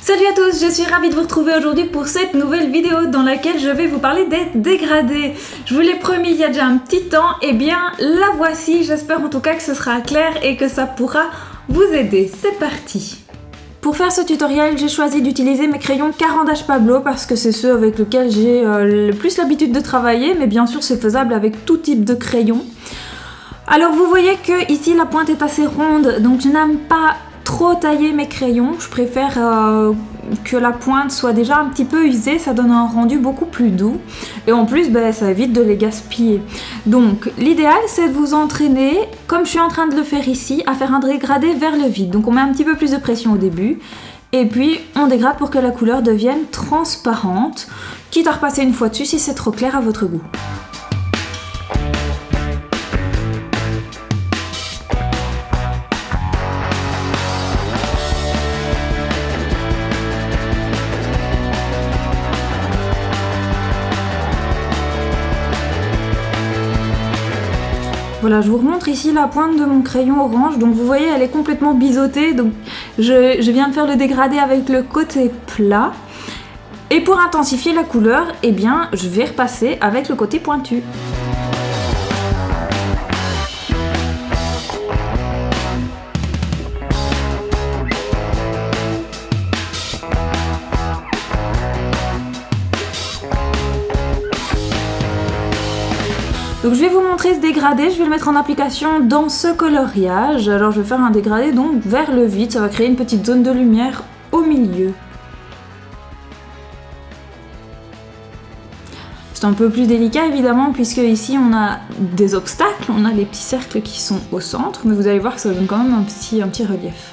Salut à tous, je suis ravie de vous retrouver aujourd'hui pour cette nouvelle vidéo dans laquelle je vais vous parler des dégradés. Je vous l'ai promis il y a déjà un petit temps, et bien la voici, j'espère en tout cas que ce sera clair et que ça pourra vous aider. C'est parti! Pour faire ce tutoriel, j'ai choisi d'utiliser mes crayons Caran d'Ache Pablo parce que c'est ceux avec lesquels j'ai le plus l'habitude de travailler, mais bien sûr c'est faisable avec tout type de crayon. Alors vous voyez que ici la pointe est assez ronde, donc je n'aime pas trop tailler mes crayons, je préfère que la pointe soit déjà un petit peu usée, ça donne un rendu beaucoup plus doux et en plus ça évite de les gaspiller. Donc l'idéal c'est de vous entraîner, comme je suis en train de le faire ici, à faire un dégradé vers le vide. Donc on met un petit peu plus de pression au début et puis on dégrade pour que la couleur devienne transparente, quitte à repasser une fois dessus si c'est trop clair à votre goût. Voilà, je vous remontre ici la pointe de mon crayon orange, donc vous voyez elle est complètement biseautée, donc je viens de faire le dégradé avec le côté plat. Et pour intensifier la couleur, eh bien je vais repasser avec le côté pointu. Donc je vais vous montrer ce dégradé, je vais le mettre en application dans ce coloriage. Alors je vais faire un dégradé donc vers le vide, ça va créer une petite zone de lumière au milieu. C'est un peu plus délicat évidemment puisque ici on a des obstacles, on a les petits cercles qui sont au centre, mais vous allez voir que ça donne quand même un petit relief.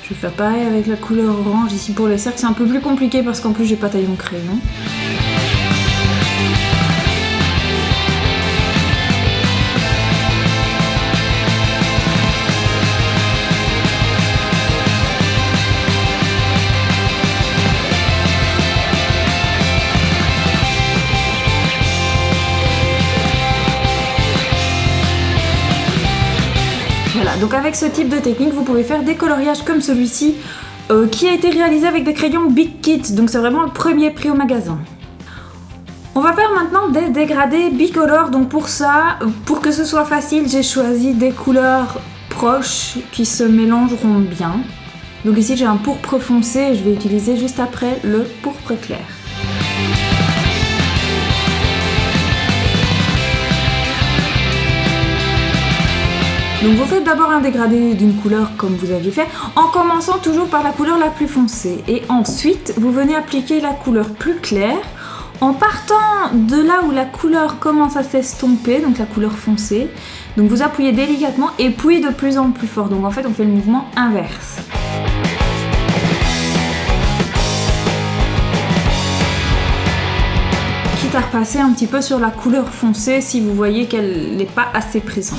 Je vais faire pareil avec la couleur orange. Ici pour les cercles c'est un peu plus compliqué parce qu'en plus j'ai pas taillé mon crayon. Voilà, donc avec ce type de technique, vous pouvez faire des coloriages comme celui-ci qui a été réalisé avec des crayons Big Kit, donc c'est vraiment le premier prix au magasin. On va faire maintenant des dégradés bicolores, donc pour ça, pour que ce soit facile, j'ai choisi des couleurs proches qui se mélangeront bien. Donc ici j'ai un pourpre foncé et je vais utiliser juste après le pourpre clair. Donc vous faites d'abord un dégradé d'une couleur comme vous aviez fait, en commençant toujours par la couleur la plus foncée. Et ensuite, vous venez appliquer la couleur plus claire, en partant de là où la couleur commence à s'estomper, donc la couleur foncée. Donc vous appuyez délicatement et puis de plus en plus fort. Donc en fait, on fait le mouvement inverse. Quitte à repasser un petit peu sur la couleur foncée si vous voyez qu'elle n'est pas assez présente.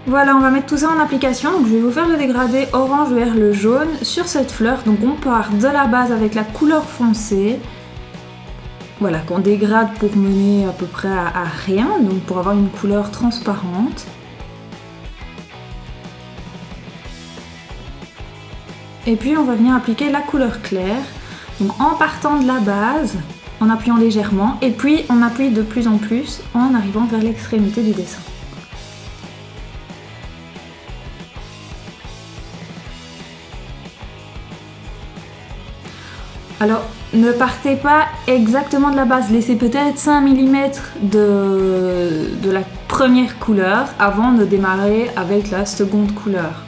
Voilà, on va mettre tout ça en application. Donc je vais vous faire le dégradé orange vers le jaune sur cette fleur. Donc on part de la base avec la couleur foncée. Voilà, qu'on dégrade pour mener à peu près à rien, donc pour avoir une couleur transparente. Et puis on va venir appliquer la couleur claire. Donc en partant de la base, en appuyant légèrement et puis on appuie de plus en plus en arrivant vers l'extrémité du dessin. Alors, ne partez pas exactement de la base, laissez peut-être 5 mm de la première couleur avant de démarrer avec la seconde couleur.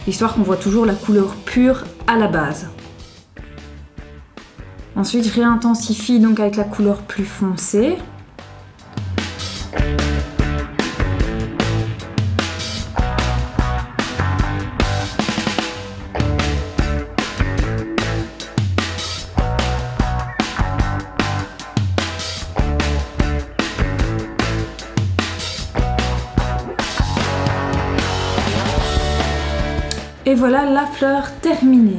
Histoire qu'on voit toujours la couleur pure à la base. Ensuite, je réintensifie donc avec la couleur plus foncée. Et voilà la fleur terminée.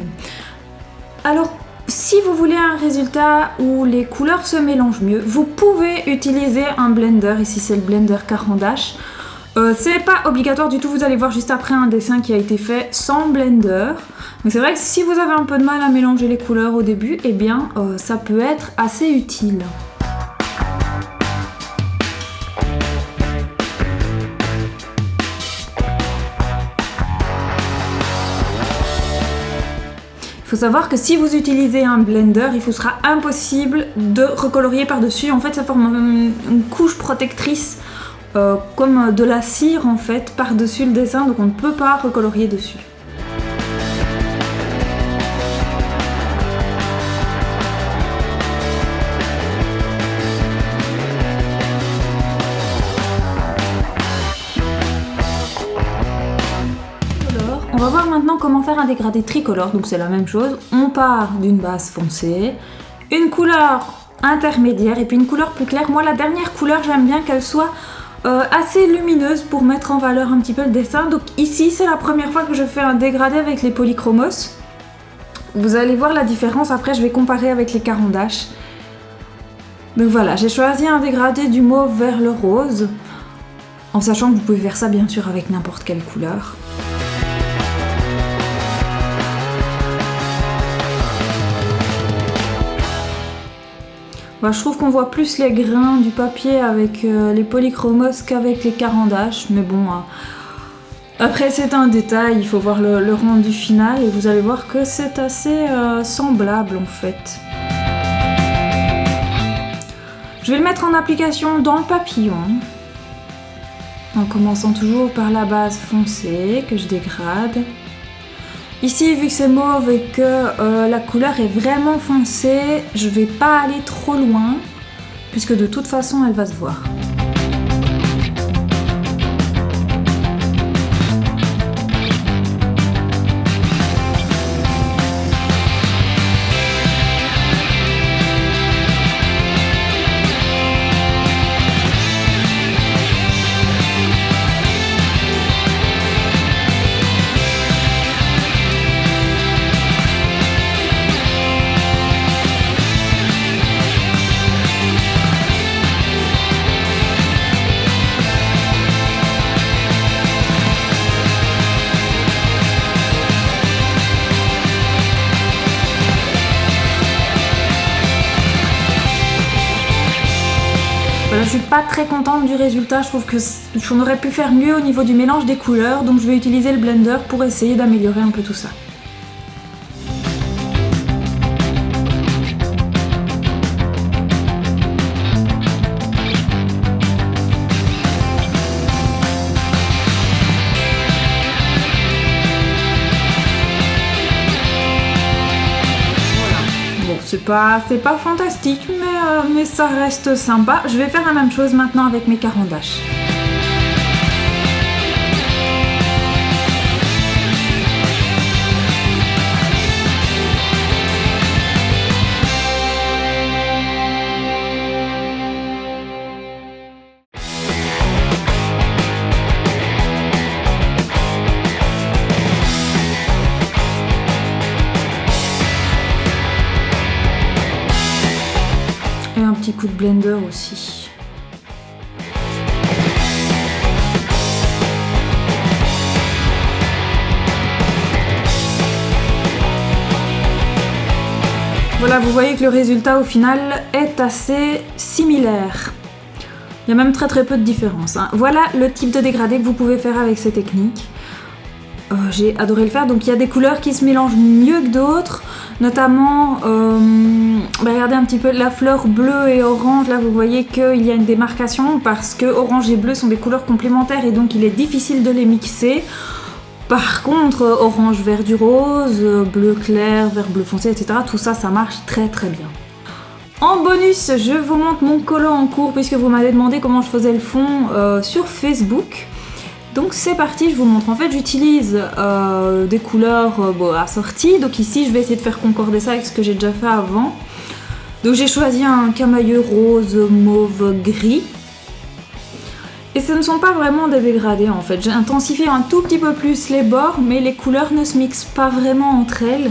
Alors, si vous voulez un résultat où les couleurs se mélangent mieux, vous pouvez utiliser un blender. Ici, c'est le blender Caran d'Ache. C'est pas obligatoire du tout, vous allez voir juste après un dessin qui a été fait sans blender. Mais c'est vrai que si vous avez un peu de mal à mélanger les couleurs au début, eh bien, ça peut être assez utile. Il faut savoir que si vous utilisez un blender, il vous sera impossible de recolorier par-dessus. En fait, ça forme une couche protectrice comme de la cire en fait par-dessus le dessin, donc on ne peut pas recolorier dessus. On va voir maintenant comment faire un dégradé tricolore, donc c'est la même chose, on part d'une base foncée, une couleur intermédiaire et puis une couleur plus claire. Moi la dernière couleur j'aime bien qu'elle soit assez lumineuse pour mettre en valeur un petit peu le dessin, donc ici c'est la première fois que je fais un dégradé avec les polychromos. Vous allez voir la différence, après je vais comparer avec les Caran d'Ache. Donc voilà, j'ai choisi un dégradé du mauve vers le rose, en sachant que vous pouvez faire ça bien sûr avec n'importe quelle couleur. Bah, je trouve qu'on voit plus les grains du papier avec les polychromos qu'avec les Caran d'Ache, mais bon, après c'est un détail, il faut voir le rendu final et vous allez voir que c'est assez semblable en fait. Je vais le mettre en application dans le papillon, en commençant toujours par la base foncée que je dégrade. Ici, vu que c'est mauve et que la couleur est vraiment foncée, je vais pas aller trop loin, puisque de toute façon, elle va se voir. Voilà, je suis pas très contente du résultat, je trouve que j'en aurais pu faire mieux au niveau du mélange des couleurs, donc je vais utiliser le blender pour essayer d'améliorer un peu tout ça. C'est pas fantastique, mais ça reste sympa. Je vais faire la même chose maintenant avec mes Caran d'Ache. Un petit coup de blender aussi. Voilà, vous voyez que le résultat au final est assez similaire. Il y a même très peu de différence, hein. Voilà le type de dégradé que vous pouvez faire avec ces techniques. J'ai adoré le faire, donc il y a des couleurs qui se mélangent mieux que d'autres, notamment, regardez un petit peu la fleur bleue et orange, là vous voyez qu'il y a une démarcation parce que orange et bleu sont des couleurs complémentaires et donc il est difficile de les mixer. Par contre, orange, vert du rose, bleu clair, vert bleu foncé, etc., tout ça, ça marche très bien. En bonus, je vous montre mon collant en cours puisque vous m'avez demandé comment je faisais le fond sur Facebook. Donc c'est parti, je vous montre. En fait, j'utilise des couleurs assorties. Donc ici, je vais essayer de faire concorder ça avec ce que j'ai déjà fait avant. Donc j'ai choisi un camailleux rose, mauve, gris. Et ce ne sont pas vraiment des dégradés en fait. J'ai intensifié un tout petit peu plus les bords, mais les couleurs ne se mixent pas vraiment entre elles.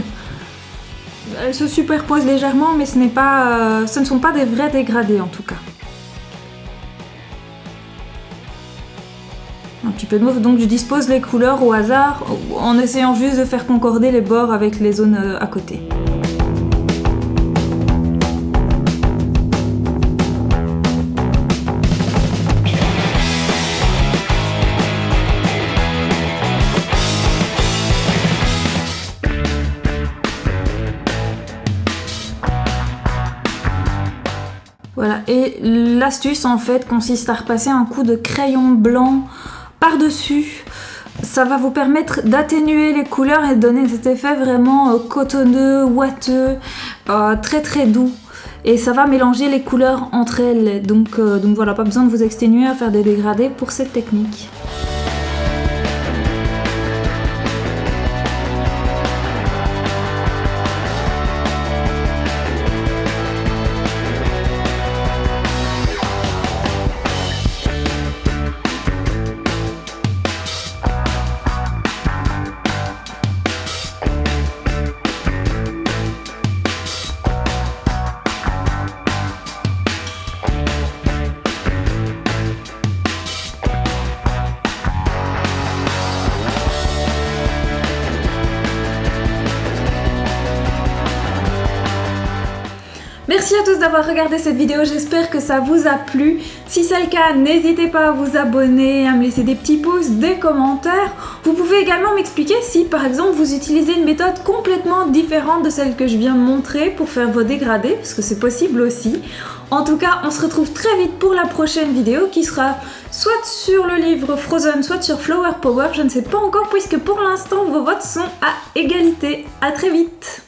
Elles se superposent légèrement, mais ce ne sont pas des vrais dégradés en tout cas. Un petit peu de mauve, donc je dispose les couleurs au hasard en essayant juste de faire concorder les bords avec les zones à côté. Voilà, et l'astuce en fait consiste à repasser un coup de crayon blanc par-dessus. Ça va vous permettre d'atténuer les couleurs et de donner cet effet vraiment cotonneux, ouateux, très doux. Et ça va mélanger les couleurs entre elles. Donc voilà, pas besoin de vous exténuer à faire des dégradés pour cette technique. Merci à tous d'avoir regardé cette vidéo, j'espère que ça vous a plu. Si c'est le cas, n'hésitez pas à vous abonner, à me laisser des petits pouces, des commentaires. Vous pouvez également m'expliquer si par exemple vous utilisez une méthode complètement différente de celle que je viens de montrer pour faire vos dégradés, parce que c'est possible aussi. En tout cas, on se retrouve très vite pour la prochaine vidéo qui sera soit sur le livre Frozen, soit sur Flower Power. Je ne sais pas encore puisque pour l'instant vos votes sont à égalité. À très vite!